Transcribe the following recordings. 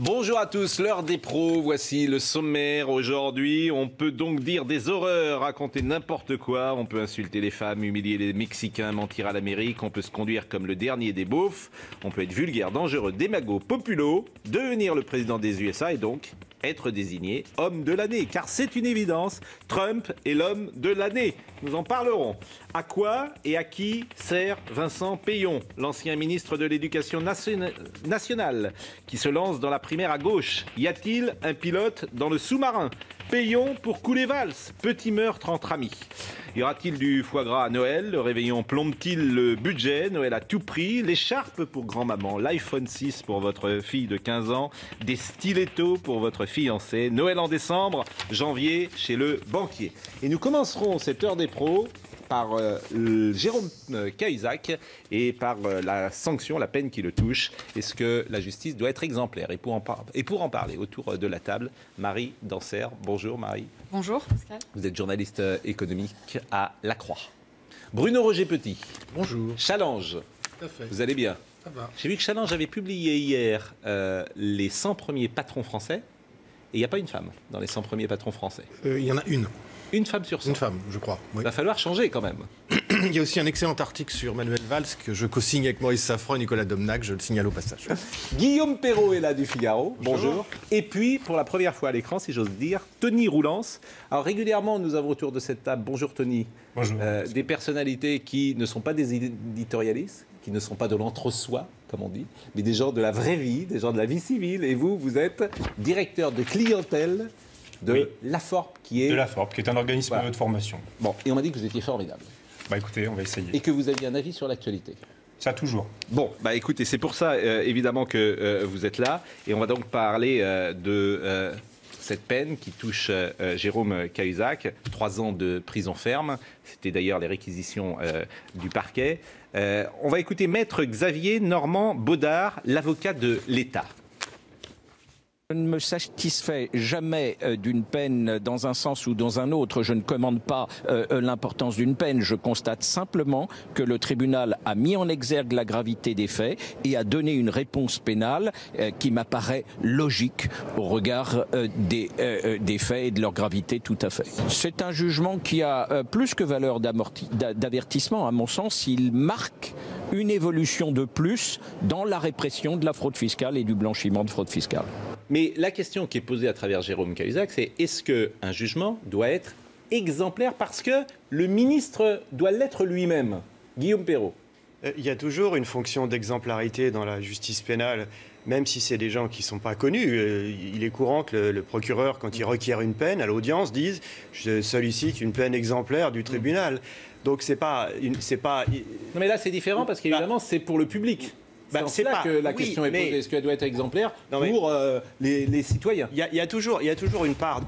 Bonjour à tous, l'heure des pros, voici le sommaire. Aujourd'hui, on peut donc dire des horreurs, raconter n'importe quoi, on peut insulter les femmes, humilier les Mexicains, mentir à l'Amérique, on peut se conduire comme le dernier des beaufs, on peut être vulgaire, dangereux, démago, populo, devenir le président des USA et donc être désigné homme de l'année. Car c'est une évidence, Trump est l'homme de l'année. Nous en parlerons. À quoi et à qui sert Vincent Peillon, l'ancien ministre de l'Éducation nationale, qui se lance dans la primaire à gauche? Y a-t-il un pilote dans le sous-marin? Peillon pour couler valse, petit meurtre entre amis. Y aura-t-il du foie gras à Noël? Le réveillon plombe-t-il le budget? Noël à tout prix? L'écharpe pour grand-maman? L'iPhone 6 pour votre fille de 15 ans? Des stilettos pour votre fiancé? Noël en décembre, janvier chez le banquier. Et nous commencerons cette heure des pros par Jérôme Cahuzac et par la sanction, la peine qui le touche. Est-ce que la justice doit être exemplaire? Et pour en parler autour de la table, Marie Danser. Bonjour Marie. Bonjour Pascal. Vous êtes journaliste économique à La Croix. Bruno Roger Petit. Bonjour. Challenge. Tout à fait. Vous allez bien? Ça va. J'ai vu que Challenge avait publié hier les 100 premiers patrons français. Et il n'y a pas une femme dans les 100 premiers patrons français. Il y en a une. Une femme sur 100. Une femme, je crois. Oui. Il va falloir changer quand même. Il y a aussi un excellent article sur Manuel Valls que je co-signe avec Maurice Safran et Nicolas Domnac, je le signale au passage. Guillaume Perrault est là du Figaro. Bonjour. Et puis, pour la première fois à l'écran, si j'ose dire, Tony Roulance. Alors régulièrement, nous avons autour de cette table, bonjour Tony, bonjour. Des personnalités qui ne sont pas des éditorialistes, qui ne sont pas de l'entre-soi, comme on dit, mais des gens de la vraie vie, des gens de la vie civile. Et vous, vous êtes directeur de clientèle de l'AFORP, qui est... De l'AFORP, qui est un organisme de formation. Bon, et on m'a dit que vous étiez formidable. Bah écoutez, on va essayer. Et que vous aviez un avis sur l'actualité. Ça, toujours. Bon, bah écoutez, c'est pour ça, évidemment, que vous êtes là. Et on va donc parler de cette peine qui touche Jérôme Cahuzac. 3 ans de prison ferme. C'était d'ailleurs les réquisitions du parquet. On va écouter Maître Xavier Normand Baudard, l'avocat de l'État. Je ne me satisfais jamais d'une peine dans un sens ou dans un autre. Je ne commande pas l'importance d'une peine. Je constate simplement que le tribunal a mis en exergue la gravité des faits et a donné une réponse pénale qui m'apparaît logique au regard des faits et de leur gravité tout à fait. C'est un jugement qui a plus que valeur d'avertissement. À mon sens, il marque une évolution de plus dans la répression de la fraude fiscale et du blanchiment de fraude fiscale. Mais la question qui est posée à travers Jérôme Cahuzac, c'est est-ce qu'un jugement doit être exemplaire parce que le ministre doit l'être lui-même? Guillaume Perrault. Il y a toujours une fonction d'exemplarité dans la justice pénale, même si c'est des gens qui ne sont pas connus. Il est courant que le procureur, quand il requiert une peine, à l'audience, dise « je sollicite une peine exemplaire du tribunal ». Donc c'est pas... Non mais là c'est différent parce qu'évidemment c'est pour le public. C'est là que la question est posée. Est-ce qu'elle doit être exemplaire pour les citoyens? Il y a toujours une part...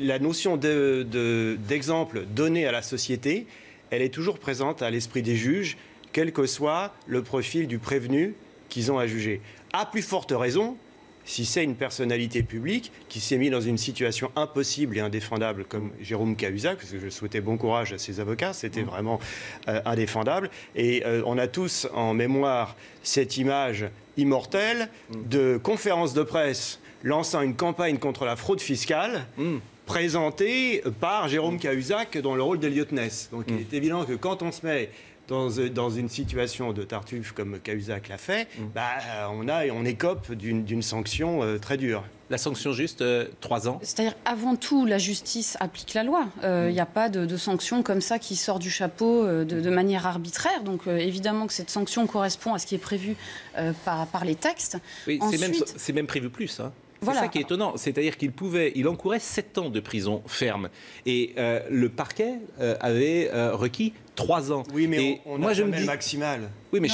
La notion d'exemple donné à la société, elle est toujours présente à l'esprit des juges, quel que soit le profil du prévenu qu'ils ont à juger. À plus forte raison, si c'est une personnalité publique qui s'est mise dans une situation impossible et indéfendable comme Jérôme Cahuzac, parce que je souhaitais bon courage à ses avocats, c'était vraiment indéfendable. Et on a tous en mémoire cette image immortelle de conférence de presse lançant une campagne contre la fraude fiscale présentée par Jérôme Cahuzac dans le rôle d'Eliott Ness. Donc il est évident que quand on se met dans une situation de tartuffe comme Cahuzac l'a fait, on écope d'une sanction très dure. La sanction juste, 3 ans. C'est-à-dire, avant tout, la justice applique la loi. Il n'y a pas de sanction comme ça qui sort du chapeau de manière arbitraire. Donc, évidemment que cette sanction correspond à ce qui est prévu par les textes. Oui, ensuite, c'est même prévu plus, hein. C'est voilà. ça qui est étonnant, c'est-à-dire qu'il encourait 7 ans de prison ferme et le parquet avait requis 3 ans. Oui, mais et on a jamais le maximal. Oui, mais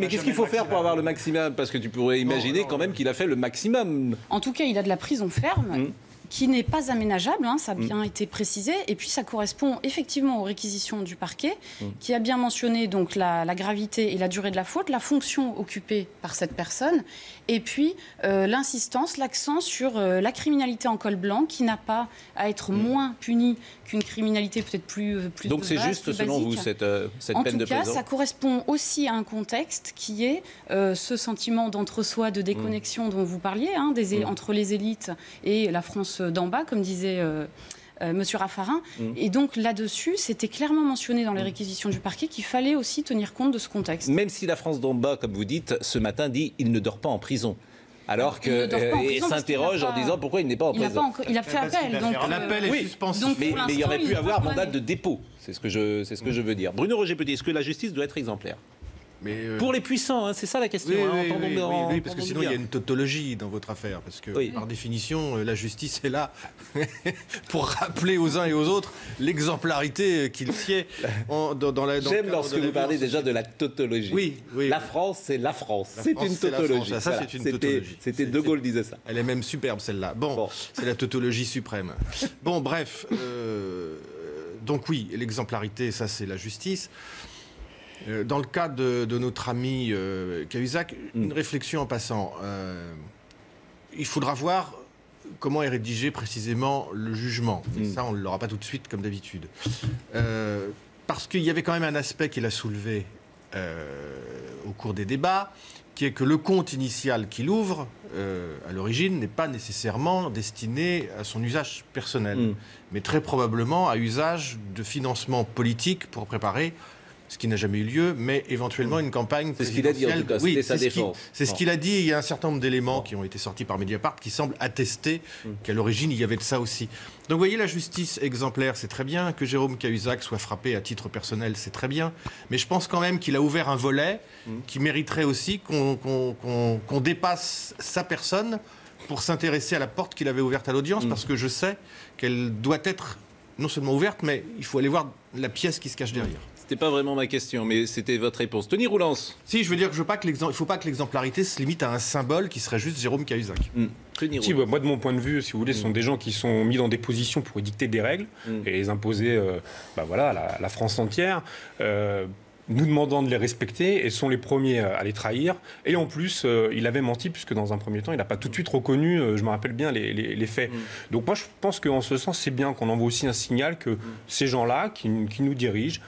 qu'est-ce qu'il faut faire pour avoir le maximum? Parce que tu pourrais imaginer quand même qu'il a fait le maximum. En tout cas, il a de la prison ferme. qui n'est pas aménageable, ça a bien été précisé, et puis ça correspond effectivement aux réquisitions du parquet, qui a bien mentionné donc la gravité et la durée de la faute, la fonction occupée par cette personne, et puis l'insistance, l'accent sur la criminalité en col blanc, qui n'a pas à être moins punie qu'une criminalité peut-être plus donc de c'est base, juste, plus selon basique. vous, cette peine de prison? En tout cas, ça correspond aussi à un contexte qui est ce sentiment d'entre-soi, de déconnexion dont vous parliez, entre les élites et la France d'en bas, comme disait Monsieur Raffarin. Et donc là-dessus, c'était clairement mentionné dans les réquisitions du parquet qu'il fallait aussi tenir compte de ce contexte. Même si la France d'en bas, comme vous dites, ce matin dit « il ne dort pas en prison ». Alors que s'interroge en disant pourquoi il n'est pas en prison. Il a fait appel. Donc l'appel est suspensif. Mais il y aurait pu avoir mandat de dépôt. C'est ce que je veux dire. Bruno Roger-Petit, est-ce que la justice doit être exemplaire? Pour les puissants, c'est ça la question. Oui, parce que sinon il y a une tautologie dans votre affaire. Parce que par définition, la justice est là pour rappeler aux uns et aux autres l'exemplarité qu'il sied dans la. J'aime lorsque vous parlez déjà de la tautologie. Oui. La France, c'est la France. C'est une tautologie. Ça, c'est une tautologie. C'était De Gaulle disait ça. Elle est même superbe celle-là. Bon, c'est la tautologie suprême. Bon, bref. Donc oui, l'exemplarité, ça c'est la justice. Dans le cas de notre ami Cahuzac, une réflexion en passant. Il faudra voir comment est rédigé précisément le jugement. Et ça, on ne l'aura pas tout de suite, comme d'habitude. Parce qu'il y avait quand même un aspect qu'il a soulevé au cours des débats, qui est que le compte initial qu'il ouvre, à l'origine, n'est pas nécessairement destiné à son usage personnel, mais très probablement à usage de financement politique pour préparer ce qui n'a jamais eu lieu, mais éventuellement une campagne présidentielle. C'est ce qu'il a dit en tout cas, c'était sa défense. C'est ce qu'il a dit, il y a un certain nombre d'éléments qui ont été sortis par Mediapart qui semblent attester qu'à l'origine il y avait de ça aussi. Donc vous voyez, la justice exemplaire, c'est très bien, que Jérôme Cahuzac soit frappé à titre personnel, c'est très bien, mais je pense quand même qu'il a ouvert un volet qui mériterait aussi qu'on dépasse sa personne pour s'intéresser à la porte qu'il avait ouverte à l'audience, parce que je sais qu'elle doit être non seulement ouverte, mais il faut aller voir la pièce qui se cache derrière. C'était pas vraiment ma question, mais c'était votre réponse. Tony Roulance. Si, je veux dire que il ne faut pas que l'exemplarité se limite à un symbole qui serait juste Jérôme Cahuzac. Si, moi, de mon point de vue, si vous voulez, ce sont des gens qui sont mis dans des positions pour dicter des règles et les imposer à la France entière. Nous demandant de les respecter et sont les premiers à les trahir. Et en plus, il avait menti puisque dans un premier temps, il n'a pas tout de suite reconnu, je me rappelle bien, les faits. Donc moi, je pense qu'en ce sens, c'est bien qu'on envoie aussi un signal que ces gens-là qui nous dirigent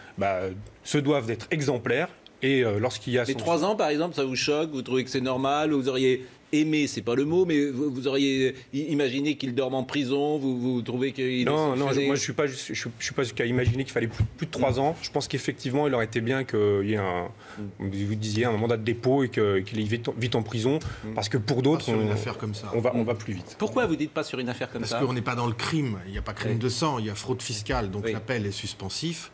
se doivent d'être exemplaires. Et lorsqu'il y a... Les 3 ans, par exemple, ça vous choque? Vous trouvez que c'est normal? Vous auriez aimé, c'est pas le mot, mais vous auriez imaginé qu'il dorme en prison? Vous trouvez qu'il... Non, moi je suis pas jusqu'à imaginer qu'il fallait plus de 3 ans. Je pense qu'effectivement, il aurait été bien qu'il y ait vous disiez, un mandat de dépôt et qu'il aille vite en prison, parce que pour d'autres, sur une affaire comme ça, on va plus vite. Pourquoi vous dites pas sur une affaire comme ça? Parce qu'on n'est pas dans le crime. Il n'y a pas crime de sang, il y a fraude fiscale, donc l'appel est suspensif.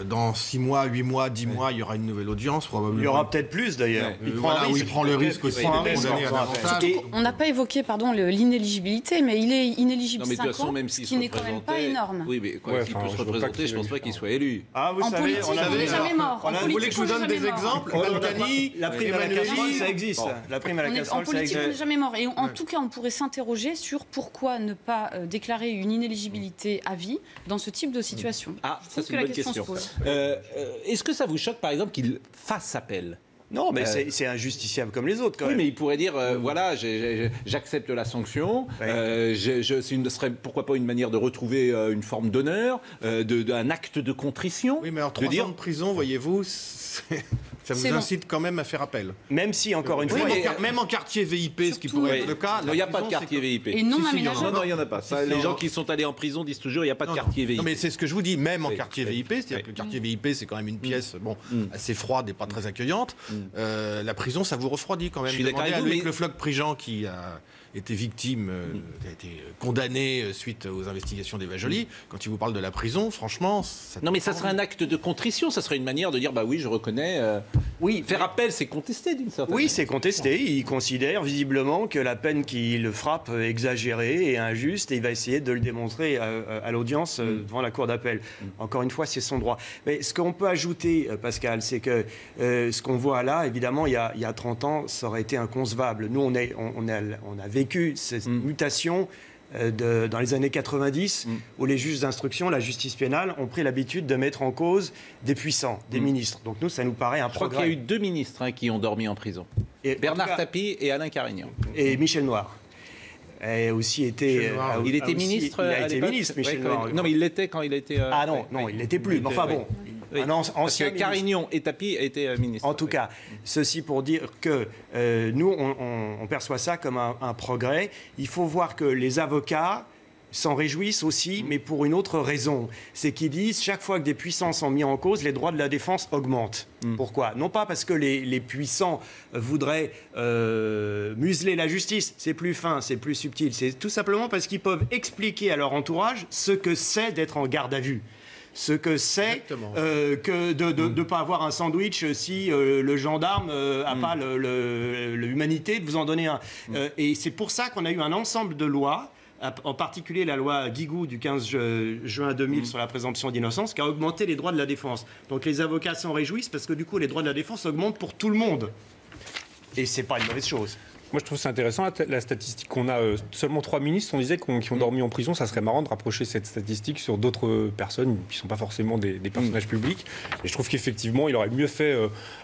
Dans 6 mois, 8 mois, 10 mois, il y aura une nouvelle audience, probablement. Il y aura peut-être plus d'ailleurs. Il prend le risque aussi d'être condamné à davantage. On n'a pas évoqué l'inéligibilité, mais il est inéligible 5 ans, même ce qui n'est quand même pas énorme. Oui, mais quoi qu'il peut se représenter, je ne pense pas qu'il soit élu. Ah, vous en savez, politique, on n'est jamais mort. Vous voulez que je vous donne des exemples? La prime à la casserole, ça existe. La prime à la casserole, ça existe. En politique, on n'est jamais mort. Et en tout cas, on pourrait s'interroger sur pourquoi ne pas déclarer une inéligibilité à vie dans ce type de situation. Ah, ça c'est une bonne question. Est-ce que ça vous choque, par exemple, qu'il fasse appel? Non, mais c'est injusticiable comme les autres, quand même. Oui, mais il pourrait dire, voilà, j'accepte la sanction, ce serait pourquoi pas une manière de retrouver une forme d'honneur, un acte de contrition. Oui, mais alors 3 ans de prison, voyez-vous, ça vous incite quand même à faire appel. Même si, encore une fois... Même en quartier VIP, ce qui pourrait être le cas... Non, il n'y a pas de quartier VIP. Et non aménagement. Non, il n'y en a pas. Les gens qui sont allés en prison disent toujours, il n'y a pas de quartier VIP. Non, mais c'est ce que je vous dis, même en quartier VIP, c'est-à-dire que le quartier VIP, c'est quand même une pièce assez froide et pas très accueillante. La prison, ça vous refroidit quand même. Je suis d'accord avec vous, Le Floch Prigent qui a été victime, a été condamné suite aux investigations d'Eva Joly. Quand il vous parle de la prison, franchement... Non, mais ça serait un acte de contrition, ça serait une manière de dire, bah oui, je reconnais... Oui, faire appel, c'est contesté d'une certaine manière. Oui, c'est contesté. Il considère visiblement que la peine qui le frappe est exagérée et injuste, et il va essayer de le démontrer à l'audience devant la cour d'appel. Encore une fois, c'est son droit. Mais ce qu'on peut ajouter, Pascal, c'est que ce qu'on voit là, évidemment, il y a 30 ans, ça aurait été inconcevable. Nous, on a vécu cette mutation dans les années 90, où les juges d'instruction, la justice pénale, ont pris l'habitude de mettre en cause des puissants, des ministres. Donc nous, ça nous paraît un progrès. Je crois qu'il y a eu 2 ministres qui ont dormi en prison. Bernard Tapie et Alain Carignan. Et Michel Noir. Il était ministre. Il a été ministre, Michel Noir. Non, mais il l'était quand il a été. Non, il l'était plus. Enfin bon. Oui. Parce que Carignan et Tapie étaient ministres. En tout cas, ceci pour dire que nous, on perçoit ça comme un progrès. Il faut voir que les avocats s'en réjouissent aussi, mais pour une autre raison. C'est qu'ils disent, chaque fois que des puissants sont mis en cause, les droits de la défense augmentent. Pourquoi? Non pas parce que les puissants voudraient museler la justice, c'est plus fin, c'est plus subtil. C'est tout simplement parce qu'ils peuvent expliquer à leur entourage ce que c'est d'être en garde à vue. Ce que c'est que de ne pas avoir un sandwich si le gendarme n'a pas l'humanité de vous en donner un. Et c'est pour ça qu'on a eu un ensemble de lois, en particulier la loi Guigou du 15 juin 2000 sur la présomption d'innocence, qui a augmenté les droits de la défense. Donc les avocats s'en réjouissent parce que du coup les droits de la défense augmentent pour tout le monde. Et c'est pas une mauvaise chose. Moi, je trouve ça intéressant, la statistique qu'on a. Seulement 3 ministres, on disait, qui ont dormi en prison. Ça serait marrant de rapprocher cette statistique sur d'autres personnes qui ne sont pas forcément des personnages publics. Et je trouve qu'effectivement, il aurait mieux fait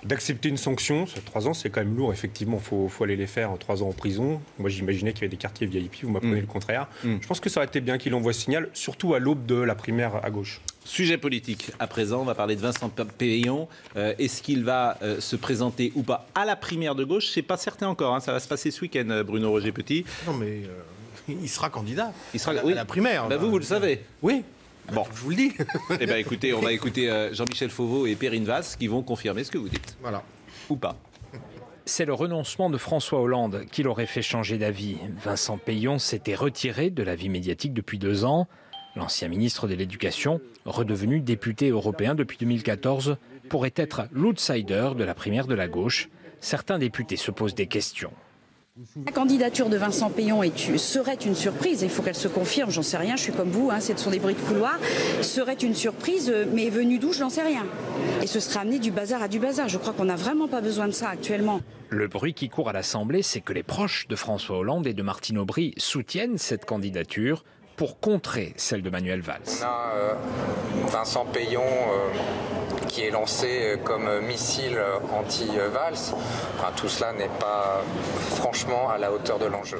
d'accepter une sanction. 3 ans, c'est quand même lourd. Effectivement, il faut aller les faire 3 ans en prison. Moi, j'imaginais qu'il y avait des quartiers VIP. Vous m'apprenez le contraire. Je pense que ça aurait été bien qu'il envoie ce signal, surtout à l'aube de la primaire à gauche. Sujet politique. À présent, on va parler de Vincent Peillon. Est-ce qu'il va se présenter ou pas à la primaire de gauche? C'est pas certain encore. Ça va se passer ce week-end, Bruno Roger Petit. Non, mais il sera candidat. Il sera à la primaire. Vous le savez. Oui. Bon, je vous le dis. Eh bien, écoutez, on va écouter Jean-Michel Fauveau et Perrine Vasse qui vont confirmer ce que vous dites. Voilà. Ou pas. C'est le renoncement de François Hollande qui l'aurait fait changer d'avis. Vincent Peillon s'était retiré de la vie médiatique depuis 2 ans. L'ancien ministre de l'Éducation, redevenu député européen depuis 2014, pourrait être l'outsider de la primaire de la gauche. Certains députés se posent des questions. La candidature de Vincent Peillon serait une surprise, il faut qu'elle se confirme, j'en sais rien, je suis comme vous, ce sont des bruits de couloir, serait une surprise, mais venue d'où, je n'en sais rien. Et ce serait amener du bazar à du bazar, je crois qu'on n'a vraiment pas besoin de ça actuellement. Le bruit qui court à l'Assemblée, c'est que les proches de François Hollande et de Martine Aubry soutiennent cette candidature pour contrer celle de Manuel Valls. On a Vincent Peillon qui est lancé comme missile anti-Valls. Enfin, tout cela n'est pas franchement à la hauteur de l'enjeu.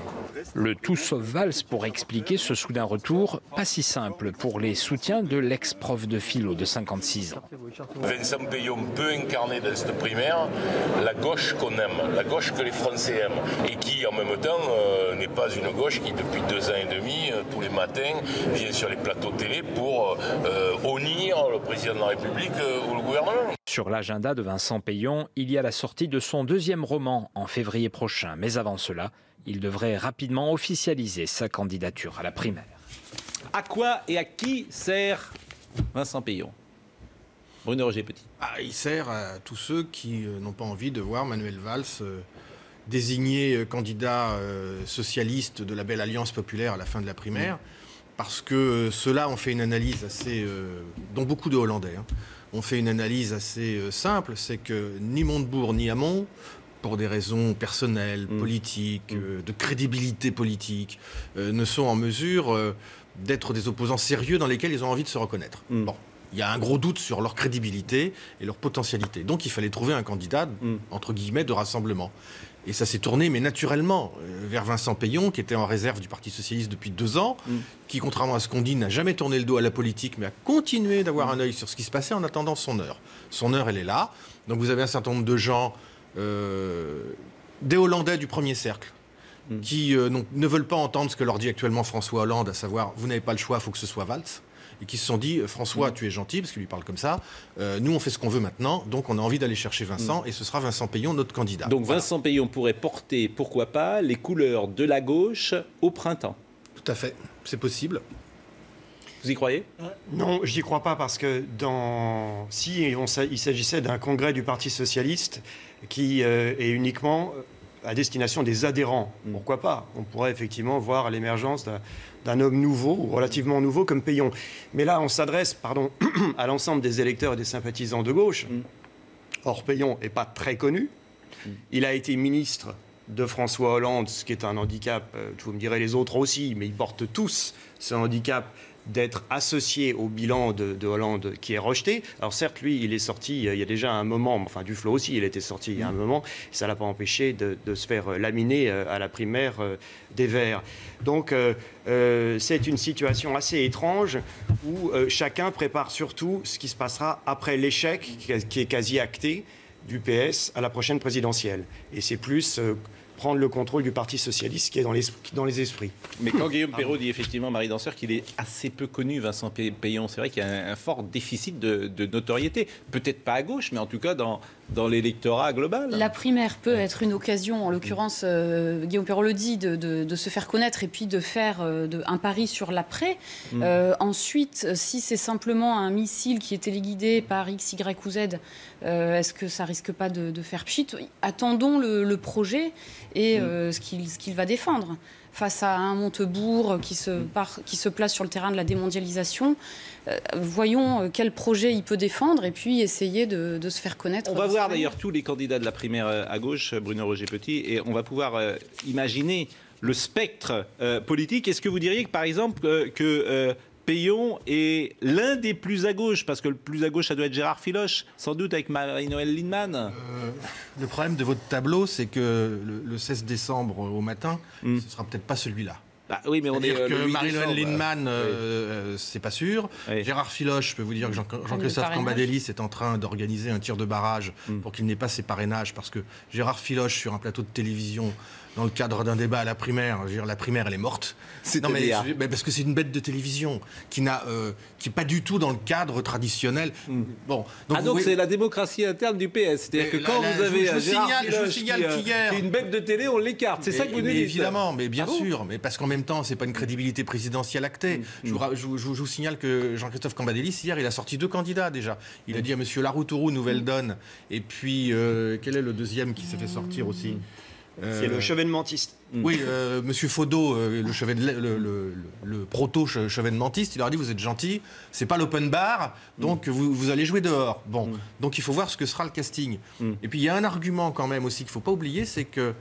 Le tout sauf Valls pour expliquer ce soudain retour, pas si simple pour les soutiens de l'ex-prof de philo de 56 ans. Vincent Peillon peut incarner dans cette primaire la gauche qu'on aime, la gauche que les Français aiment, et qui en même temps n'est pas une gauche qui depuis 2 ans et demi, tous les matins, vient sur les plateaux télé pour honnir le président de la République ou le gouvernement. Sur l'agenda de Vincent Peillon, il y a la sortie de son 2e roman en février prochain. Mais avant cela, il devrait rapidement officialiser sa candidature à la primaire. À quoi et à qui sert Vincent Peillon? Bruno Roger Petit. Il sert à tous ceux qui n'ont pas envie de voir Manuel Valls désigné candidat socialiste de la belle Alliance populaire à la fin de la primaire. Parce que ceux-là ont fait une analyse assez... dont beaucoup de Hollandais ont fait une analyse assez simple. C'est que ni Montebourg ni Hamon, pour des raisons personnelles, politiques, de crédibilité politique, ne sont en mesure d'être des opposants sérieux dans lesquels ils ont envie de se reconnaître. Bon, il y a un gros doute sur leur crédibilité et leur potentialité. Donc il fallait trouver un candidat, entre guillemets, de rassemblement. Et ça s'est tourné, mais naturellement, vers Vincent Peillon, qui était en réserve du Parti Socialiste depuis 2 ans, qui, contrairement à ce qu'on dit, n'a jamais tourné le dos à la politique, mais a continué d'avoir un œil sur ce qui se passait en attendant son heure. Son heure, elle est là. Donc vous avez un certain nombre de gens, des Hollandais du premier cercle, qui ne veulent pas entendre ce que leur dit actuellement François Hollande, à savoir, vous n'avez pas le choix, il faut que ce soit Valls. Et qui se sont dit, François, tu es gentil, parce qu'il lui parle comme ça, nous on fait ce qu'on veut maintenant, donc on a envie d'aller chercher Vincent, et ce sera Vincent Peillon, notre candidat. Donc Vincent Peillon pourrait porter, pourquoi pas, les couleurs de la gauche au printemps. Tout à fait, c'est possible. Vous y croyez? Non, j'y crois pas, parce que il s'agissait d'un congrès du Parti Socialiste qui est uniquement à destination des adhérents. Pourquoi pas? On pourrait effectivement voir l'émergence d'un homme nouveau, ou relativement nouveau, comme Peillon. Mais là, on s'adresse, à l'ensemble des électeurs et des sympathisants de gauche. Or, Peillon n'est pas très connu. Il a été ministre de François Hollande, ce qui est un handicap, vous me direz les autres aussi, mais ils portent tous ce handicap d'être associé au bilan de Hollande qui est rejeté. Alors certes, lui, il est sorti il y a déjà un moment, enfin Duflot aussi, il était sorti il y a un moment, ça ne l'a pas empêché de se faire laminer à la primaire des Verts. Donc c'est une situation assez étrange où chacun prépare surtout ce qui se passera après l'échec qui est quasi acté du PS à la prochaine présidentielle. Et c'est plus prendre le contrôle du Parti socialiste qui est dans les esprits. Mais quand Guillaume Perrault dit effectivement, Marie Danseur, qu'il est assez peu connu, Vincent Peillon, c'est vrai qu'il y a un fort déficit de notoriété. Peut-être pas à gauche, mais en tout cas dans l'électorat global. La primaire peut être une occasion, en l'occurrence, Guillaume Perrault le dit, de se faire connaître et puis de faire un pari sur l'après. Ensuite, si c'est simplement un missile qui est téléguidé par X, Y ou Z, est-ce que ça risque pas de faire pchit? Attendons le projet et ce qu'il va défendre. Face à un Montebourg qui se place sur le terrain de la démondialisation, voyons quel projet il peut défendre et puis essayer de se faire connaître. On va voir d'ailleurs tous les candidats de la primaire à gauche, Bruno Roger-Petit, et on va pouvoir imaginer le spectre politique. Est-ce que vous diriez que, par exemple, que Peillon est l'un des plus à gauche, parce que le plus à gauche, ça doit être Gérard Filoche, sans doute avec Marie-Noëlle Lienemann. Le problème de votre tableau, c'est que le 16 décembre au matin, ce sera peut-être pas celui-là. Bah, oui, mais on est que Marie-Noëlle Lienemann, c'est pas sûr. Oui. Gérard Filoche, je peux vous dire que Jean-Christophe Cambadélis est en train d'organiser un tir de barrage pour qu'il n'ait pas ses parrainages, parce que Gérard Filoche, sur un plateau de télévision, dans le cadre d'un débat à la primaire, je veux dire, la primaire, elle est morte. Non, mais parce que c'est une bête de télévision qui n'est pas du tout dans le cadre traditionnel. Bon, donc c'est la démocratie interne du PS. C'est-à-dire que quand vous avez Gérard Filoche qui est une bête de télé, on l'écarte. C'est ça que vous nous dites. Évidemment, mais bien sûr. Mais parce qu'en même temps, c'est pas une crédibilité présidentielle actée. Je vous signale que Jean-Christophe Cambadélis, hier, il a sorti 2 candidats déjà. Il a dit à M. Laroutourou, Nouvelle Donne, et puis quel est le deuxième qui s'est fait sortir aussi? C'est le chevènementiste. Oui, Monsieur Faudot, le proto-chevènementiste, il leur a dit, vous êtes gentil, c'est pas l'open bar, donc vous allez jouer dehors. Bon, donc il faut voir ce que sera le casting. Et puis il y a un argument quand même aussi qu'il ne faut pas oublier, c'est que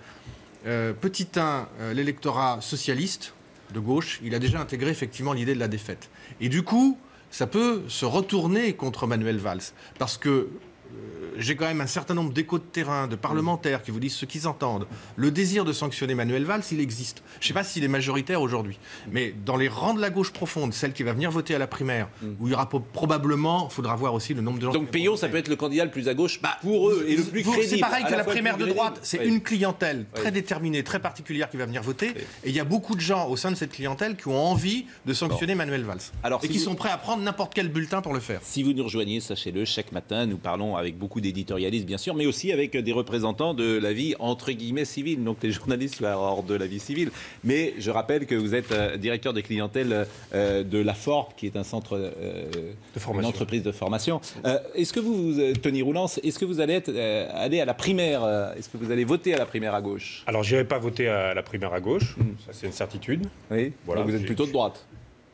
petit 1, l'électorat socialiste de gauche, il a déjà intégré effectivement l'idée de la défaite. Et du coup, ça peut se retourner contre Manuel Valls, parce que j'ai quand même un certain nombre d'échos de terrain, de parlementaires qui vous disent ce qu'ils entendent. Le désir de sanctionner Manuel Valls, il existe. Je ne sais pas s'il est majoritaire aujourd'hui, mais dans les rangs de la gauche profonde, celle qui va venir voter à la primaire, où il y aura probablement, il faudra voir aussi le nombre de gens... Donc Peillon, ça peut être le candidat le plus à gauche pour eux et le plus crédible. C'est pareil que la primaire de droite, c'est une clientèle très déterminée, très particulière qui va venir voter, et il y a beaucoup de gens au sein de cette clientèle qui ont envie de sanctionner Manuel Valls. Alors, et qui sont prêts à prendre n'importe quel bulletin pour le faire. Si vous nous rejoignez, sachez-le, chaque matin, nous parlons avec beaucoup d'éditorialistes, bien sûr, mais aussi avec des représentants de la vie, entre guillemets, civile. Donc les journalistes sont hors de la vie civile. Mais je rappelle que vous êtes directeur de clientèle de la FORP, qui est un centre de formation, une entreprise de formation. Est-ce que vous, Tony Roulance, est-ce que vous allez aller à la primaire est-ce que vous allez voter à la primaire à gauche? Alors, je n'irai pas voter à la primaire à gauche. Ça, c'est une certitude. Oui. Voilà. Donc, vous êtes plutôt de droite.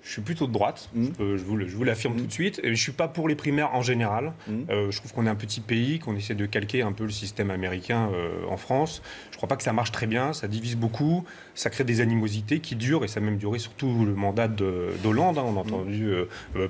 Je suis plutôt de droite, je vous l'affirme tout de suite. Et je ne suis pas pour les primaires en général. Je trouve qu'on est un petit pays, qu'on essaie de calquer un peu le système américain en France. Je ne crois pas que ça marche très bien, ça divise beaucoup, ça crée des animosités qui durent, et ça a même duré surtout le mandat d'Hollande. On a entendu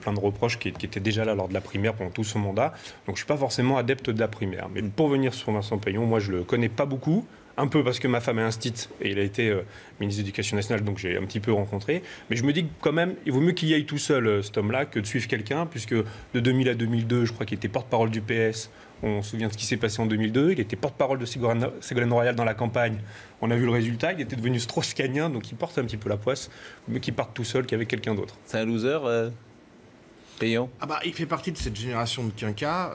plein de reproches qui étaient déjà là lors de la primaire pendant tout son mandat. Donc je ne suis pas forcément adepte de la primaire. Mais pour venir sur Vincent Peillon, moi je ne le connais pas beaucoup. Un peu parce que ma femme est instite et il a été ministre de l'Éducation nationale, donc j'ai un petit peu rencontré. Mais je me dis que quand même, il vaut mieux qu'il y aille tout seul, cet homme-là, que de suivre quelqu'un, puisque de 2000 à 2002, je crois qu'il était porte-parole du PS. On se souvient de ce qui s'est passé en 2002. Il était porte-parole de Ségolène Royal dans la campagne. On a vu le résultat. Il était devenu strauss-kahnien, donc il porte un petit peu la poisse. Mais qu'il parte tout seul qu'avec quelqu'un d'autre. C'est un loser, Peillon? Il fait partie de cette génération de quinquas.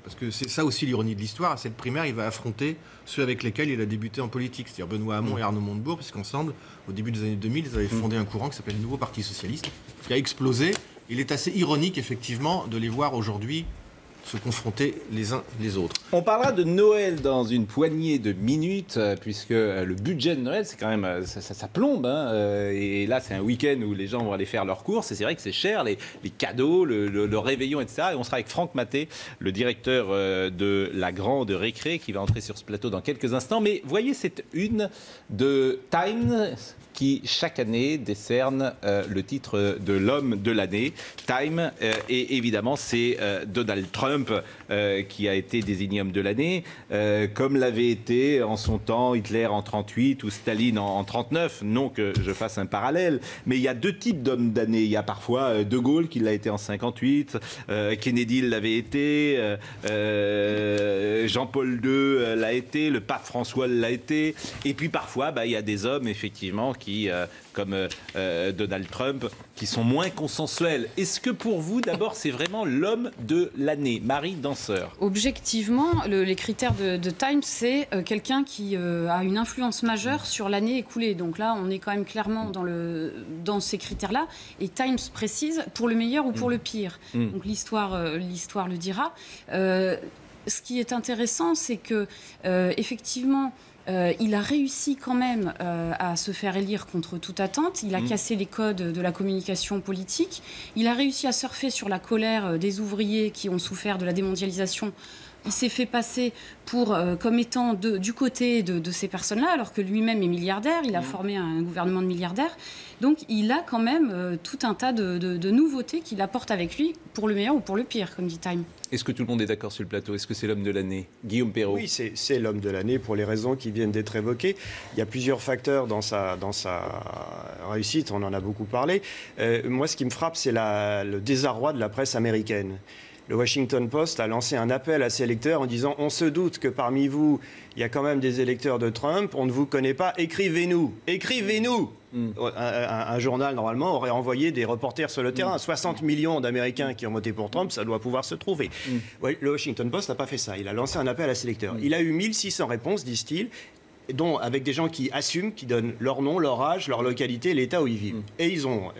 Parce que c'est ça aussi l'ironie de l'histoire. À cette primaire, il va affronter ceux avec lesquels il a débuté en politique, c'est-à-dire Benoît Hamon et Arnaud Montebourg, puisqu'ensemble, au début des années 2000, ils avaient fondé un courant qui s'appelle le Nouveau Parti Socialiste, qui a explosé. Il est assez ironique, effectivement, de les voir aujourd'hui se confronter les uns les autres. On parlera de Noël dans une poignée de minutes, puisque le budget de Noël, c'est quand même, ça plombe. Et là, c'est un week-end où les gens vont aller faire leurs courses. Et c'est vrai que c'est cher, les cadeaux, le réveillon, etc. Et on sera avec Franck Maté, le directeur de la Grande Récré, qui va entrer sur ce plateau dans quelques instants. Mais voyez cette une de Time qui, chaque année, décerne le titre de l'homme de l'année. Time, et évidemment, c'est Donald Trump qui a été désigné homme de l'année, comme l'avait été en son temps Hitler en 1938 ou Staline en 1939. Non que je fasse un parallèle, mais il y a deux types d'hommes d'année. Il y a parfois De Gaulle qui l'a été en 1958, Kennedy l'avait été, Jean-Paul II l'a été, le pape François l'a été, et puis parfois il y a des hommes effectivement qui, comme Donald Trump, qui sont moins consensuels. Est-ce que pour vous, d'abord, c'est vraiment l'homme de l'année? Marie Danseur. Objectivement, les critères de Time, c'est quelqu'un qui a une influence majeure sur l'année écoulée. Donc là, on est quand même clairement dans ces critères-là. Et Times précise pour le meilleur ou pour le pire. Donc l'histoire le dira. Ce qui est intéressant, c'est que effectivement, il a réussi quand même à se faire élire contre toute attente. Il a cassé les codes de la communication politique. Il a réussi à surfer sur la colère des ouvriers qui ont souffert de la démondialisation. Il s'est fait passer comme étant du côté de ces personnes-là, alors que lui-même est milliardaire. Il a formé un gouvernement de milliardaires. Donc il a quand même tout un tas de nouveautés qu'il apporte avec lui, pour le meilleur ou pour le pire, comme dit Time. Est-ce que tout le monde est d'accord sur le plateau? Est-ce que c'est l'homme de l'année? Guillaume Perrault. Oui, c'est l'homme de l'année pour les raisons qui viennent d'être évoquées. Il y a plusieurs facteurs dans sa réussite, on en a beaucoup parlé. Moi, ce qui me frappe, c'est le désarroi de la presse américaine. Le Washington Post a lancé un appel à ses lecteurs en disant « On se doute que parmi vous, il y a quand même des électeurs de Trump, on ne vous connaît pas, écrivez-nous, écrivez-nous !» Un journal, normalement, aurait envoyé des reporters sur le terrain. 60 millions d'Américains qui ont voté pour Trump, ça doit pouvoir se trouver. Le Washington Post n'a pas fait ça. Il a lancé un appel à ses lecteurs. Il a eu 1600 réponses, disent-ils, dont avec des gens qui assument, qui donnent leur nom, leur âge, leur localité, l'état où ils vivent. Et ils ont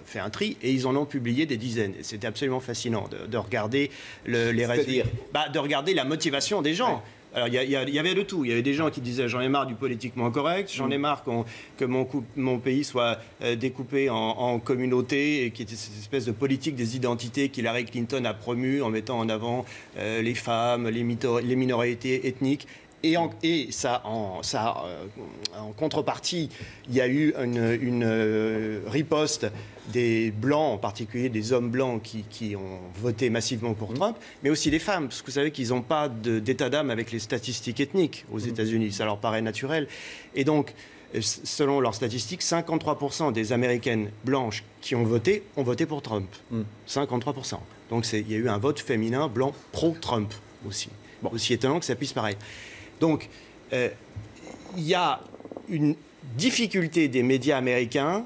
fait un tri et ils en ont publié des dizaines. C'était absolument fascinant de regarder les résultats. De regarder la motivation des gens. Ouais. Alors, il y avait de tout. Il y avait des gens qui disaient « j'en ai marre du politiquement correct, j'en ai marre que mon pays soit découpé en communautés, et qui était cette espèce de politique des identités qu'Hillary Clinton a promue en mettant en avant les femmes, les minorités ethniques ». Et en contrepartie, il y a eu une riposte des Blancs, en particulier des hommes blancs qui ont voté massivement pour Trump, mais aussi des femmes, parce que vous savez qu'ils n'ont pas d'état d'âme avec les statistiques ethniques aux États-Unis, ça leur paraît naturel. Et donc, selon leurs statistiques, 53% des Américaines blanches qui ont voté pour Trump. 53%. Donc il y a eu un vote féminin blanc pro-Trump aussi. Aussi étonnant que ça puisse paraître. Donc, il y a une difficulté des médias américains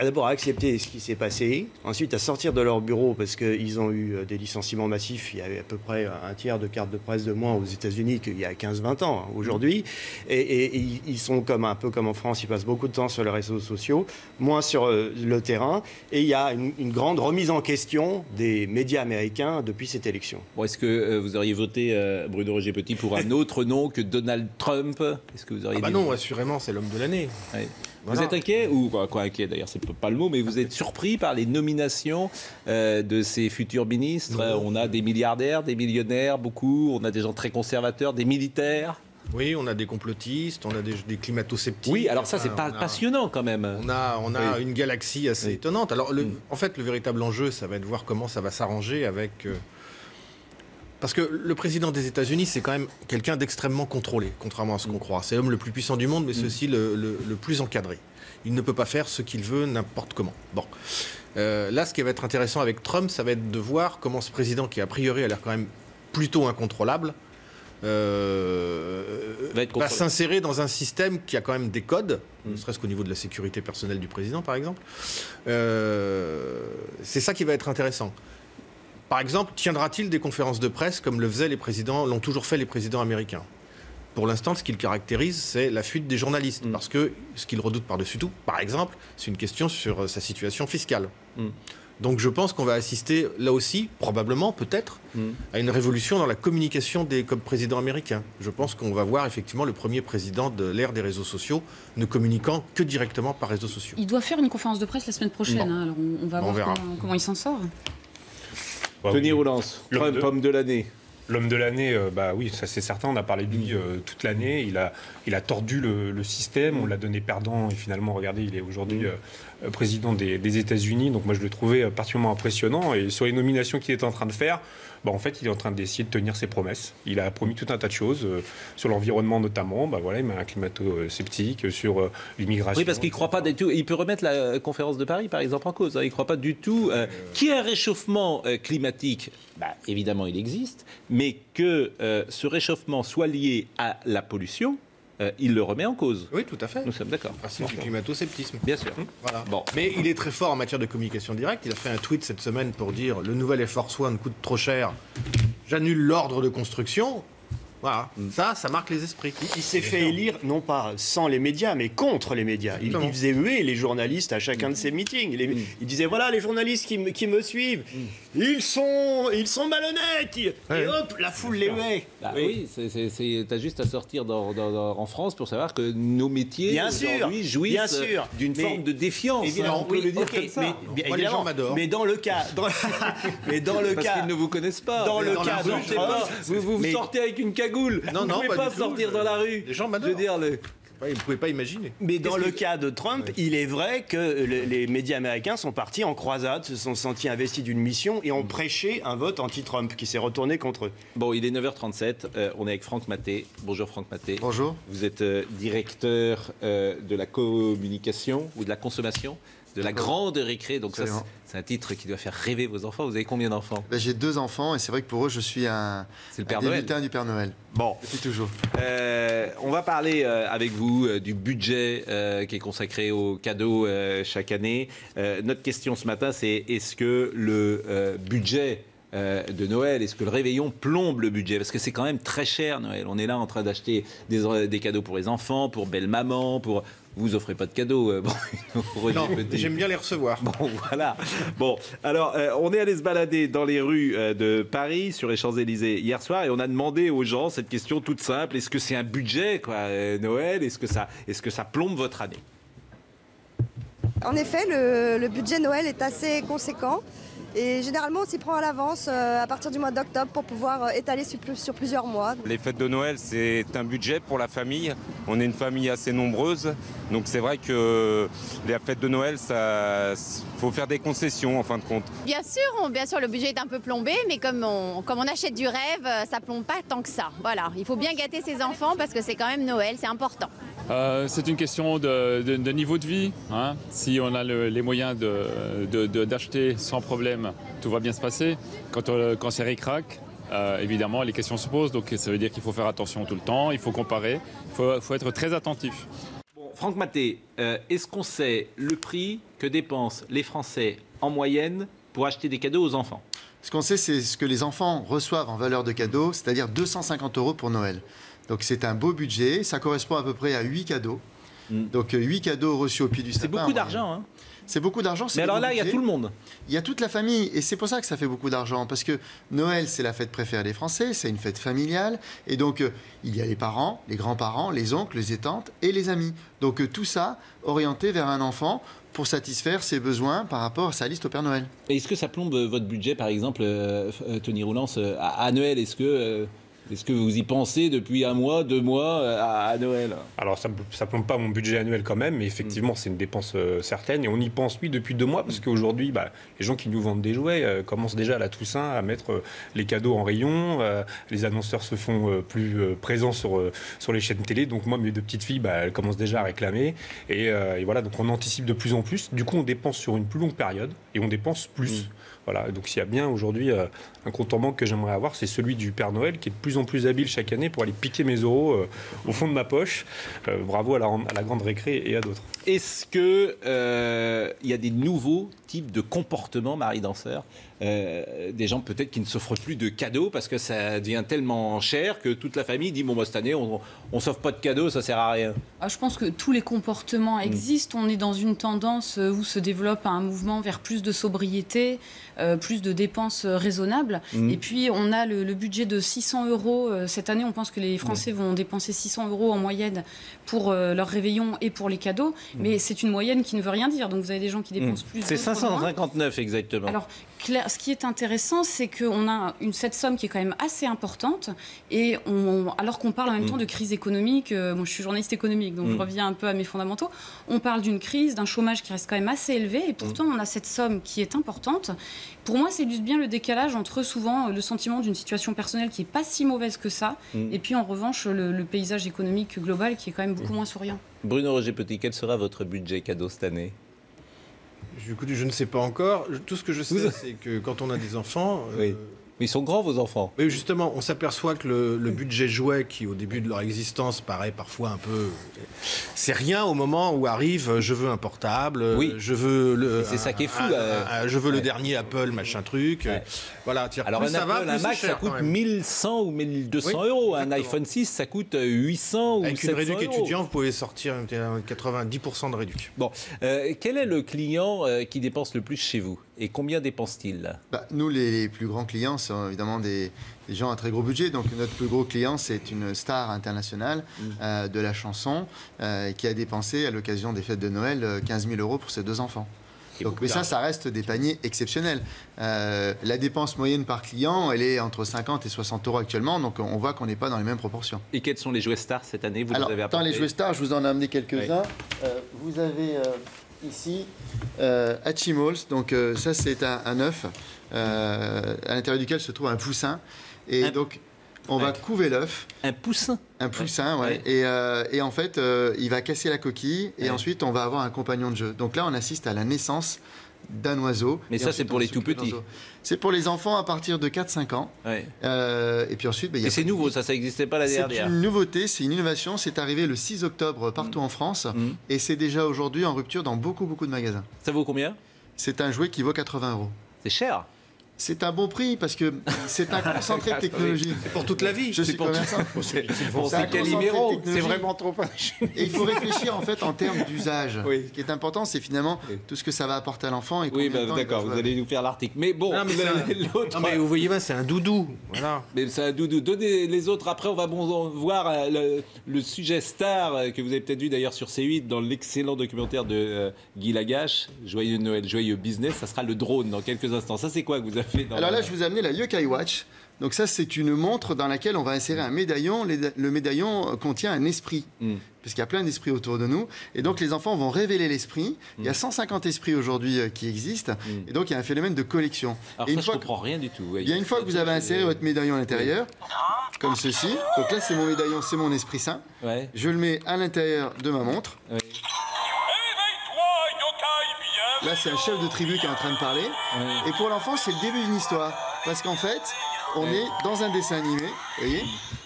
d'abord à accepter ce qui s'est passé, ensuite à sortir de leur bureau parce qu'ils ont eu des licenciements massifs. Il y avait à peu près un tiers de cartes de presse de moins aux États-Unis qu'il y a 15-20 ans aujourd'hui. Et ils sont un peu comme en France, ils passent beaucoup de temps sur les réseaux sociaux, moins sur le terrain. Et il y a une grande remise en question des médias américains depuis cette élection. Bon, est-ce que vous auriez voté, Bruno Roger-Petit, pour un autre nom que Donald Trump? Est-ce que vous auriez dit... non, assurément, c'est l'homme de l'année. Oui. Vous êtes inquiet, ou quoi inquiet d'ailleurs, c'est pas le mot, mais vous êtes surpris par les nominations de ces futurs ministres? On a des milliardaires, des millionnaires, beaucoup, on a des gens très conservateurs, des militaires. Oui, on a des complotistes, on a des climato-sceptiques. Oui, alors ça, c'est passionnant quand même. On a une galaxie assez étonnante. Alors, en fait, le véritable enjeu, ça va être de voir comment ça va s'arranger avec... Parce que le président des États-Unis, c'est quand même quelqu'un d'extrêmement contrôlé, contrairement à ce qu'on croit. C'est l'homme le plus puissant du monde, mais c'est aussi le plus encadré. Il ne peut pas faire ce qu'il veut n'importe comment. Bon. Là, ce qui va être intéressant avec Trump, ça va être de voir comment ce président, qui a priori a l'air quand même plutôt incontrôlable, va s'insérer dans un système qui a quand même des codes, ne serait-ce qu'au niveau de la sécurité personnelle du président, par exemple. C'est ça qui va être intéressant. Par exemple, tiendra-t-il des conférences de presse comme l'ont toujours fait les présidents américains? Pour l'instant, ce qui le caractérise, c'est la fuite des journalistes. Parce que ce qu'il redoute par-dessus tout, par exemple, c'est une question sur sa situation fiscale. Donc je pense qu'on va assister, là aussi, probablement, peut-être, à une révolution dans la communication comme président américain. Je pense qu'on va voir effectivement le premier président de l'ère des réseaux sociaux ne communiquant que directement par réseaux sociaux. Il doit faire une conférence de presse la semaine prochaine, hein, alors on va voir comment il s'en sort. Tony Roulance, homme de l'année. L'homme de l'année, bah oui, ça c'est certain. On a parlé de lui toute l'année. Il a tordu le système. On l'a donné perdant et finalement, regardez, il est aujourd'hui président des États-Unis. Donc moi, je le trouvais particulièrement impressionnant. Et sur les nominations qu'il est en train de faire, bah, en fait, il est en train d'essayer de tenir ses promesses. Il a promis tout un tas de choses sur l'environnement notamment. Bah voilà, il met un climato-sceptique sur l'immigration. Oui, parce qu'il ne croit pas du tout. Il peut remettre la conférence de Paris, par exemple, en cause. Hein. Il ne croit pas du tout qu'il y ait un réchauffement climatique. Bah, évidemment, il existe, mais que ce réchauffement soit lié à la pollution, il le remet en cause. Oui, tout à fait. Nous sommes d'accord. C'est du climato-sceptisme. Bien sûr. Voilà. Bon. Mais il est très fort en matière de communication directe. Il a fait un tweet cette semaine pour dire « Le nouvel Air Force One coûte trop cher, j'annule l'ordre de construction ». Voilà, ça marque les esprits. Il s'est fait élire, non pas sans les médias, mais contre les médias. Il faisait huer les journalistes à chacun de ses meetings. Il disait, voilà, les journalistes qui me suivent, ils sont malhonnêtes. Et hop, la foule les huait. Bah oui, t'as juste à sortir en France pour savoir que nos métiers aujourd'hui jouissent d'une forme de défiance. Évidemment, on peut le dire comme ça. Moi, les gens m'adorent. Mais dans le cas... Parce qu'ils ne vous connaissent pas. Dans le cas de Trump... Vous sortez avec une cagoule. Vous ne pouvez pas sortir dans la rue. Les gens m'adorent. Je veux dire, vous ne pouvez pas imaginer. Mais dans le cas de Trump, il est vrai que les médias américains sont partis en croisade, se sont sentis investis d'une mission et ont prêché un vote anti-Trump qui s'est retourné contre eux. Bon, il est 9h37, on est avec Franck Maté. Bonjour Franck Maté. Bonjour. Vous êtes directeur de la communication ou de la consommation de la grande récré, donc ça c'est un titre qui doit faire rêver vos enfants. Vous avez combien d'enfants? J'ai 2 enfants et c'est vrai que pour eux je suis un débutant du Père Noël. Bon, depuis toujours. On va parler avec vous du budget qui est consacré aux cadeaux chaque année. Notre question ce matin, c'est est-ce que le budget de Noël, est-ce que le réveillon plombe le budget? Parce que c'est quand même très cher Noël. On est là en train d'acheter des cadeaux pour les enfants, pour belle maman, pour... Vous offrez pas de cadeaux. Bon, non, j'aime bien les recevoir. Bon, voilà. Bon, alors, on est allé se balader dans les rues de Paris, sur les Champs-Élysées hier soir, et on a demandé aux gens cette question toute simple. Est-ce que c'est un budget, quoi, Noël? Est-ce que ça plombe votre année? En effet, le budget Noël est assez conséquent. Et généralement, on s'y prend à l'avance à partir du mois d'octobre pour pouvoir étaler sur plusieurs mois. Les fêtes de Noël, c'est un budget pour la famille. On est une famille assez nombreuse. Donc c'est vrai que les fêtes de Noël, il faut faire des concessions en fin de compte. Bien sûr, le budget est un peu plombé, mais comme on achète du rêve, ça plombe pas tant que ça. Voilà, il faut bien gâter ses enfants parce que c'est quand même Noël, c'est important. C'est une question de niveau de vie. Hein. Si on a les moyens d'acheter sans problème, tout va bien se passer. Quand c'est ric-rac, évidemment, les questions se posent. Donc ça veut dire qu'il faut faire attention tout le temps, il faut comparer, il faut être très attentif. Bon, Franck Maté, est-ce qu'on sait le prix que dépensent les Français en moyenne pour acheter des cadeaux aux enfants? Ce qu'on sait, c'est ce que les enfants reçoivent en valeur de cadeaux, c'est-à-dire 250 € pour Noël. Donc c'est un beau budget, ça correspond à peu près à 8 cadeaux. Donc 8 cadeaux reçus au pied du sapin. C'est beaucoup d'argent, hein? C'est beaucoup d'argent. Mais alors là, il y a tout le monde. Il y a toute la famille. Et c'est pour ça que ça fait beaucoup d'argent. Parce que Noël, c'est la fête préférée des Français. C'est une fête familiale. Et donc, il y a les parents, les grands-parents, les oncles, les tantes et les amis. Donc, tout ça orienté vers un enfant pour satisfaire ses besoins par rapport à sa liste au Père Noël. Et est-ce que ça plombe votre budget, par exemple, Tony Roulance, à Noël? Est-ce que vous y pensez depuis 1 mois, 2 mois à Noël? Alors, ça ne plombe pas mon budget annuel quand même, mais effectivement, c'est une dépense certaine. Et on y pense, oui, depuis 2 mois, parce qu'aujourd'hui, les gens qui nous vendent des jouets commencent déjà à la Toussaint à mettre les cadeaux en rayon. Les annonceurs se font plus présents sur les chaînes télé. Donc moi, mes 2 petites filles, elles commencent déjà à réclamer. Et voilà, donc on anticipe de plus en plus. Du coup, on dépense sur une plus longue période et on dépense plus. Voilà, donc s'il y a bien aujourd'hui un compte en banque que j'aimerais avoir, c'est celui du Père Noël qui est de plus en plus habile chaque année pour aller piquer mes euros au fond de ma poche. Bravo à la grande récré et à d'autres. Est-ce que il y a des nouveaux types de comportements, Marie Danseur, des gens peut-être qui ne s'offrent plus de cadeaux parce que ça devient tellement cher que toute la famille dit bon bah, cette année on s'offre pas de cadeaux, ça sert à rien. Je pense que tous les comportements existent. On est dans une tendance où se développe un mouvement vers plus de sobriété, plus de dépenses raisonnables. Et puis on a le budget de 600 € cette année. On pense que les Français vont dépenser 600 € en moyenne pour leur réveillon et pour les cadeaux. Mais c'est une moyenne qui ne veut rien dire. Donc vous avez des gens qui dépensent plus. C'est 559 exactement. Alors, Claire, ce qui est intéressant, c'est qu'on a cette somme qui est quand même assez importante. Et alors qu'on parle en même temps de crise économique, moi je suis journaliste économique, donc je reviens un peu à mes fondamentaux. On parle d'une crise, d'un chômage qui reste quand même assez élevé. Et pourtant, on a cette somme qui est importante. Pour moi, c'est juste bien le décalage entre souvent le sentiment d'une situation personnelle qui n'est pas si mauvaise que ça. Et puis en revanche, le paysage économique global qui est quand même beaucoup moins souriant. Bruno Roger Petit, quel sera votre budget cadeau cette année ? Je ne sais pas encore. Tout ce que je sais, c'est que quand on a des enfants... Mais ils sont grands, vos enfants. Mais justement, on s'aperçoit que le budget jouet, qui au début de leur existence paraît parfois un peu... C'est rien au moment où arrive je veux un portable, je veux... C'est ça qui est fou. Je veux le dernier Apple, machin truc. Voilà, alors un Apple, un Mac, ça coûte 1100 ou 1200 €. Un iPhone 6, ça coûte 800 ou 700 €. Avec une réduc étudiant, vous pouvez sortir 90% de réduc. Bon, quel est le client qui dépense le plus chez vous ? Et combien dépense-t-il ? Nous, les plus grands clients sont évidemment des gens à très gros budget. Donc notre plus gros client, c'est une star internationale de la chanson qui a dépensé à l'occasion des fêtes de Noël 15 000 € pour ses 2 enfants. Donc, mais ça reste des paniers exceptionnels. La dépense moyenne par client, elle est entre 50 et 60 € actuellement. Donc on voit qu'on n'est pas dans les mêmes proportions. Et quels sont les jouets stars cette année ? Alors, dans les jouets stars, je vous en ai amené quelques-uns. Vous avez... ici, Hatchimals, donc ça c'est un œuf à l'intérieur duquel se trouve un poussin. Et donc on va couver l'œuf. Un poussin ? Un poussin, ouais. Et en fait, il va casser la coquille et ensuite on va avoir un compagnon de jeu. Donc là, on assiste à la naissance d'un oiseau. Mais ça, c'est pour les tout petits. C'est pour les enfants à partir de 4-5 ans. Et puis ensuite... Et c'est nouveau, ça n'existait pas la dernière. C'est une nouveauté, c'est une innovation. C'est arrivé le 6 octobre partout en France. Et c'est déjà aujourd'hui en rupture dans beaucoup de magasins. Ça vaut combien ? C'est un jouet qui vaut 80 €. C'est cher. C'est un bon prix parce que c'est un concentré de technologie. C'est pour toute la vie. Je suis commerçant. C'est Calimero. C'est vraiment trop. Et il faut réfléchir en fait en termes d'usage. Ce qui est important, c'est finalement tout ce que ça va apporter à l'enfant. Oui, d'accord, vous allez nous faire l'article. Mais bon, l'autre. Mais vous voyez, c'est un doudou. Voilà. Mais c'est un doudou. Donnez les autres. Après, on va voir le sujet star que vous avez peut-être vu d'ailleurs sur C8 dans l'excellent documentaire de Guy Lagache, Joyeux Noël, Joyeux Business. Ça sera le drone dans quelques instants. Ça, c'est quoi que vous avez? Alors là, je vous ai amené la Yokai Watch. Donc ça, c'est une montre dans laquelle on va insérer un médaillon. Le médaillon contient un esprit, parce qu'il y a plein d'esprits autour de nous. Et donc, les enfants vont révéler l'esprit. Il y a 150 esprits aujourd'hui qui existent. Et donc, il y a un phénomène de collection. Alors et ça, je ne comprends rien du tout. Il y a une fois que vous avez inséré votre médaillon à l'intérieur, comme ceci. Donc là, c'est mon médaillon, c'est mon esprit saint. Je le mets à l'intérieur de ma montre. Là, c'est un chef de tribu qui est en train de parler. Et pour l'enfant, c'est le début d'une histoire. Parce qu'en fait, on est dans un dessin animé, vous voyez.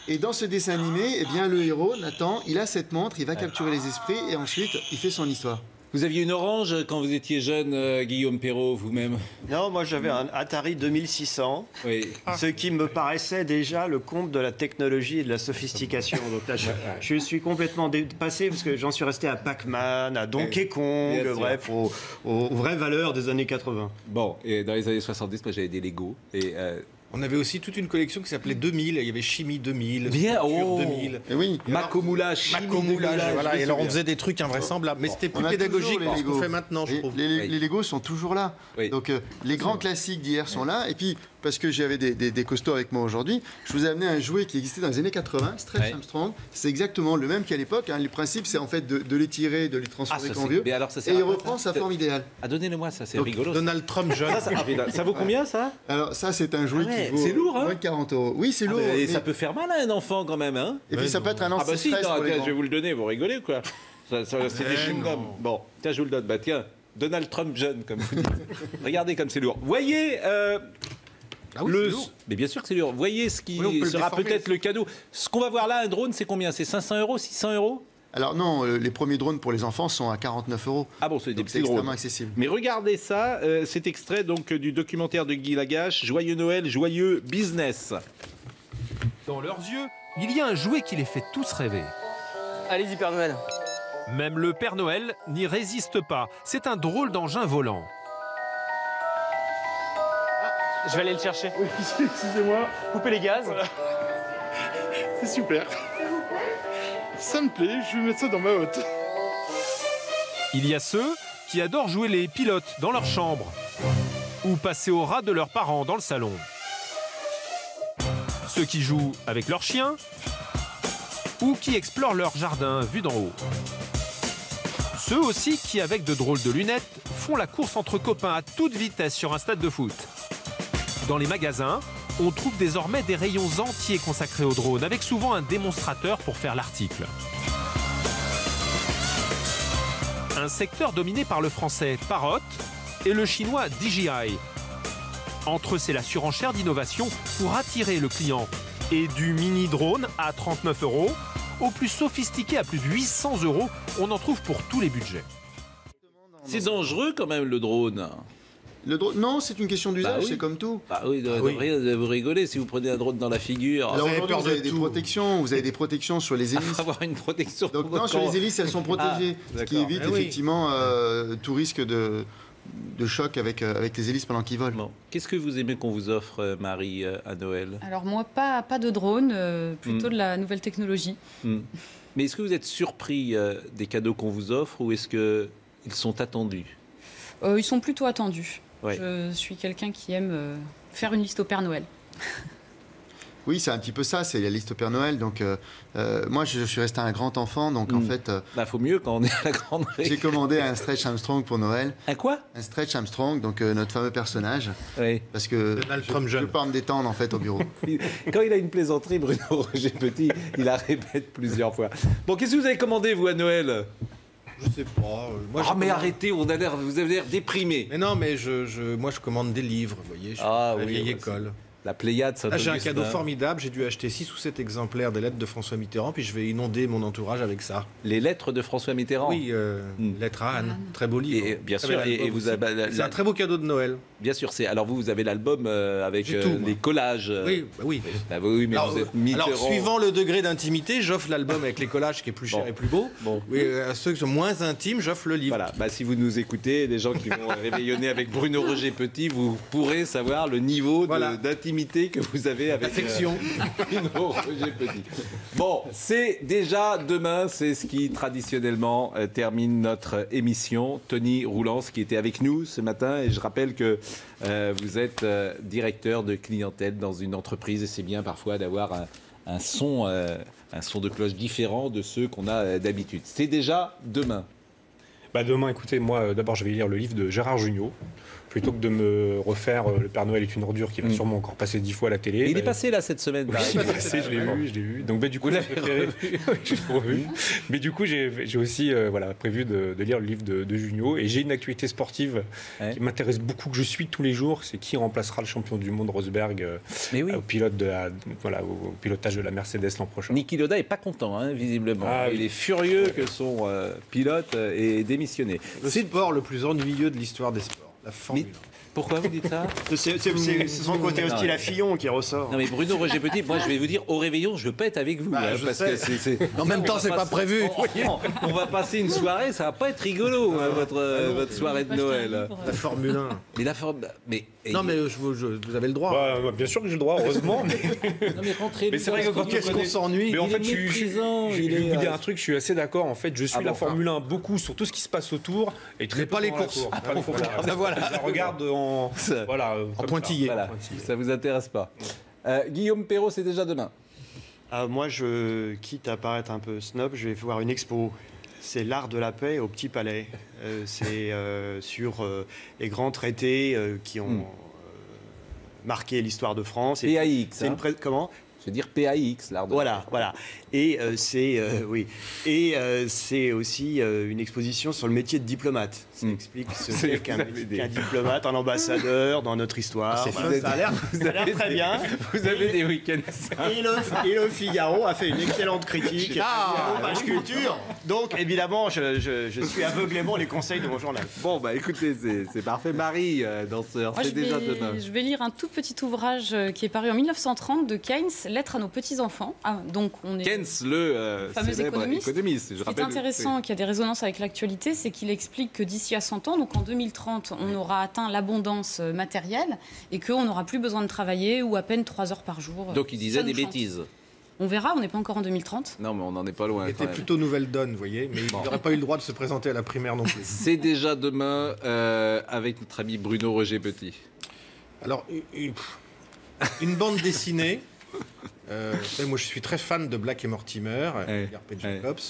Et dans ce dessin animé, eh bien, le héros, Nathan, il a cette montre, il va capturer les esprits et ensuite, il fait son histoire. Vous aviez une orange quand vous étiez jeune, Guillaume Perrault, vous-même? Non, moi j'avais un Atari 2600, ce qui me paraissait déjà le comble de la technologie et de la sophistication. Donc là, je suis complètement dépassé parce que j'en suis resté à Pac-Man, à Donkey Kong, bref, aux vraies valeurs des années 80. Bon, et dans les années 70, moi j'avais des Lego. Et on avait aussi toute une collection qui s'appelait 2000. Il y avait Chimie 2000, bien, 2000. Et oui. Macomoulage, voilà. Et alors on faisait des trucs invraisemblables. Mais c'était plus pédagogique que ce qu'on fait maintenant, je trouve. Les Legos sont toujours là. Donc les grands classiques d'hier sont là. Et puis, parce que j'avais des costauds avec moi aujourd'hui, je vous ai amené un jouet qui existait dans les années 80, Stretch Armstrong. C'est exactement le même qu'à l'époque. Le principe, c'est en fait de les tirer, de les transformer en vieux. Et il reprend sa forme idéale. Ah, donnez-le-moi, ça, c'est rigolo. Donald Trump jeune. Ça vaut combien, ça? Alors, ça, c'est un jouet qui vaut c'est lourd, moins de 40 €. Oui, c'est lourd. Et ça peut faire mal à un enfant, quand même, hein. Et puis, ça peut être un Ah, bah si, anti-stress pour les je grands. vais vous le donner, vous rigolez, quoi. C'est des chewing-gums. Bon, tiens, je vous le donne. Bah, tiens, Donald Trump jeune, comme vous dites. Regardez comme c'est lourd. Voyez, Ah oui, c'est lourd. Mais bien sûr que c'est lourd. Voyez ce qui Oui, sera peut-être le cadeau. Ce qu'on va voir là, un drone, c'est combien? C'est 500 €, 600 €? Alors non, les premiers drones pour les enfants sont à 49 €. Ah bon, c'est des petits drones. extrêmement accessible. Mais regardez ça, cet extrait donc du documentaire de Guy Lagache, Joyeux Noël, joyeux business. Dans leurs yeux, il y a un jouet qui les fait tous rêver. Allez-y, Père Noël. Même le Père Noël n'y résiste pas. C'est un drôle d'engin volant. Je vais aller le chercher. Oui, excusez-moi. Coupez les gaz. Voilà. C'est super. Ça me plaît, je vais mettre ça dans ma hotte. Il y a ceux qui adorent jouer les pilotes dans leur chambre ou passer au ras de leurs parents dans le salon. Ceux qui jouent avec leurs chiens ou qui explorent leur jardin vu d'en haut. Ceux aussi qui, avec de drôles de lunettes, font la course entre copains à toute vitesse sur un stade de foot. Dans les magasins, on trouve désormais des rayons entiers consacrés aux drones, avec souvent un démonstrateur pour faire l'article. Un secteur dominé par le français Parrot et le chinois DJI. Entre eux, c'est la surenchère d'innovation pour attirer le client. Et du mini-drone à 39 € au plus sophistiqué à plus de 800 €, on en trouve pour tous les budgets. C'est dangereux quand même le drone. Le drone, non, c'est une question d'usage, oui. c'est comme tout. Bah oui, rien, vous rigolez si vous prenez un drone dans la figure. Alors aujourd'hui, vous avez des protections, vous avez des protections sur les hélices. Il faut avoir une protection. Donc non, sur les hélices, elles sont protégées, ce qui évite effectivement tout risque de choc avec les hélices pendant qu'ils volent. Bon. Qu'est-ce que vous aimez qu'on vous offre, Marie, à Noël? Alors moi, pas de drone, plutôt de la nouvelle technologie. Mais est-ce que vous êtes surpris des cadeaux qu'on vous offre ou est-ce qu'ils sont attendus? Ils sont plutôt attendus. Ouais. Je suis quelqu'un qui aime faire une liste au Père Noël. Oui, c'est un petit peu ça, c'est la liste au Père Noël. Donc, moi, je suis resté un grand enfant, donc en fait... faut mieux quand on est à la grande règle. J'ai commandé un Stretch Armstrong pour Noël. Un quoi? Un Stretch Armstrong, donc notre fameux personnage. Oui. Parce que je ne peux pas me détendre, en fait, au bureau. Quand il a une plaisanterie, Bruno Roger Petit, il la répète plusieurs fois. Bon, qu'est-ce que vous avez commandé, vous, à Noël? Je sais pas. Moi, mais arrêtez, vous avez l'air déprimé. Mais non, mais moi je commande des livres, vous voyez, je suis à la vieille école. La Pléiade, ça. Là, j'ai un cadeau formidable, j'ai dû acheter 6 ou 7 exemplaires des lettres de François Mitterrand, puis je vais inonder mon entourage avec ça. Les lettres de François Mitterrand? Oui, lettres à Anne, très beau livre. Et, bien sûr, et vous avez... C'est un très beau cadeau de Noël. Bien sûr, alors vous avez l'album avec les collages. Oui, oui. Oui, mais alors, vous êtes Mitterrand. Alors, suivant le degré d'intimité, j'offre l'album avec les collages qui est plus cher et plus beau. Bon. Oui, à ceux qui sont moins intimes, j'offre le livre. Voilà, si vous nous écoutez, les gens qui vont réveillonner avec Bruno Roger Petit, vous pourrez savoir le niveau d'intimité que vous avez avec Bruno Roger Petit. Bon, c'est déjà demain, c'est ce qui traditionnellement termine notre émission. Tony Roulance qui était avec nous ce matin, et je rappelle que vous êtes directeur de clientèle dans une entreprise et c'est bien parfois d'avoir un son de cloche différent de ceux qu'on a d'habitude. C'est déjà demain. Demain, écoutez, moi d'abord je vais lire le livre de Gérard Jugnot. Plutôt que de me refaire Le Père Noël est une ordure qui va sûrement encore passer 10 fois à la télé. Et il est passé là cette semaine. Oui, il est passé, je l'ai vu. Donc du coup, j'ai revu. Mais du coup, j'ai aussi prévu de lire le livre de Jugnot. Et j'ai une actualité sportive qui m'intéresse beaucoup, que je suis tous les jours. C'est qui remplacera le champion du monde Rosberg au pilotage de la Mercedes l'an prochain. Niki Lauda n'est pas content, visiblement. Il est furieux que son pilote ait démissionné. Le sport le plus ennuyeux de l'histoire des sports. La Formule 1. Pourquoi vous dites ça? C'est son côté hostile à Fillon qui ressort. Non mais Bruno Roger Petit, moi je vais vous dire, au réveillon, je veux pas être avec vous. Parce que en même temps, c'est pas prévu. On va passer une soirée, ça va pas être rigolo, votre soirée de Noël. La Formule 1. Mais la Formule... Non mais vous avez le droit. Bien sûr que j'ai le droit, heureusement. Non mais rentrez. Mais c'est vrai que quand on s'ennuie. Mais en fait, je vais vous dire un truc, je suis assez d'accord. En fait, je suis la Formule 1 beaucoup sur tout ce qui se passe autour et très pas les courses. Voilà, je la regarde en pointillé. Voilà. Ça vous intéresse pas. Guillaume Perrault, c'est déjà demain. Moi, quitte à paraître un peu snob, je vais voir une expo. C'est l'art de la paix au Petit Palais. C'est sur les grands traités qui ont marqué l'histoire de France. PAX. Comment C'est dire PAX, l'art de Voilà, voilà. Et c'est aussi une exposition sur le métier de diplomate. Ça explique ce qu'est qu'un diplomate, un ambassadeur dans notre histoire. Ça a l'air très bien. Vous avez des week-ends. Et le Figaro a fait une excellente critique. Page culture. Donc évidemment, je suis aveuglément les conseils de mon journal. Bon, bah écoutez, c'est parfait. Marie, danseur, c'est déjà demain. Je vais lire un tout petit ouvrage qui est paru en 1930 de Keynes, Lettres à nos petits-enfants. Donc on est Keynes, le fameux économiste. Ce qui est intéressant, qui a des résonances avec l'actualité, c'est qu'il explique que d'ici à 100 ans, donc en 2030, on aura atteint l'abondance matérielle et qu'on n'aura plus besoin de travailler ou à peine 3 heures par jour. Donc il disait des bêtises. On verra, on n'est pas encore en 2030. Non, mais on n'en est pas loin. Il était plutôt nouvelle donne, vous voyez, mais il n'aurait pas eu le droit de se présenter à la primaire non plus. C'est déjà demain avec notre ami Bruno Roger Petit. Alors, une bande dessinée. Moi, je suis très fan de Black et Mortimer, Edgar P. Jacobs.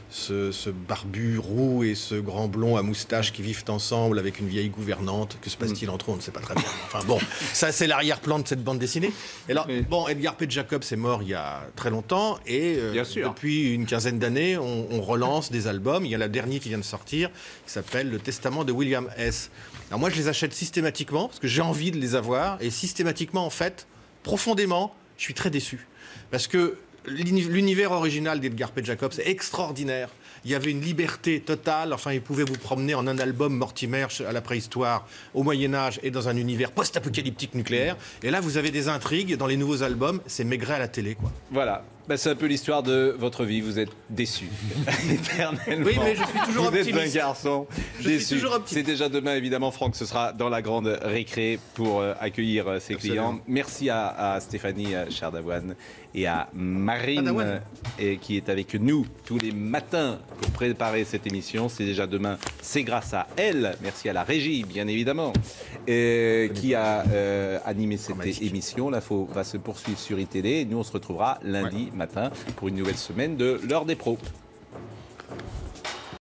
Ce barbu roux et ce grand blond à moustache qui vivent ensemble avec une vieille gouvernante. Que se passe-t-il entre eux? On ne sait pas très bien. Enfin bon, ça c'est l'arrière-plan de cette bande dessinée. Et alors, bon, Edgar P. Jacobs est mort il y a très longtemps et depuis une quinzaine d'années, on relance des albums. Il y a le dernier qui vient de sortir, qui s'appelle Le Testament de William S. Alors moi, je les achète systématiquement parce que j'ai envie de les avoir et systématiquement, en fait, profondément, je suis très déçu. Parce que l'univers original d'Edgar P. Jacobs est extraordinaire. Il y avait une liberté totale. Enfin, il pouvait vous promener en un album Mortimer à la préhistoire, au Moyen-Âge et dans un univers post-apocalyptique nucléaire. Et là, vous avez des intrigues. Dans les nouveaux albums, c'est Maigret à la télé, quoi. Voilà. Ben, c'est un peu l'histoire de votre vie. Vous êtes déçu. Éternellement. Oui, mais je suis toujours optimiste. Vous êtes un garçon déçu. C'est déjà demain, évidemment, Franck. Ce sera dans la grande récré pour accueillir ses clients. Merci à Stéphanie Chardavoine et à Marine qui est avec nous tous les matins pour préparer cette émission. C'est déjà demain. C'est grâce à elle. Merci à la régie, bien évidemment, qui a animé cette émission. L'info va se poursuivre sur ITD. Et nous, on se retrouvera lundi matin pour une nouvelle semaine de l'heure des pros.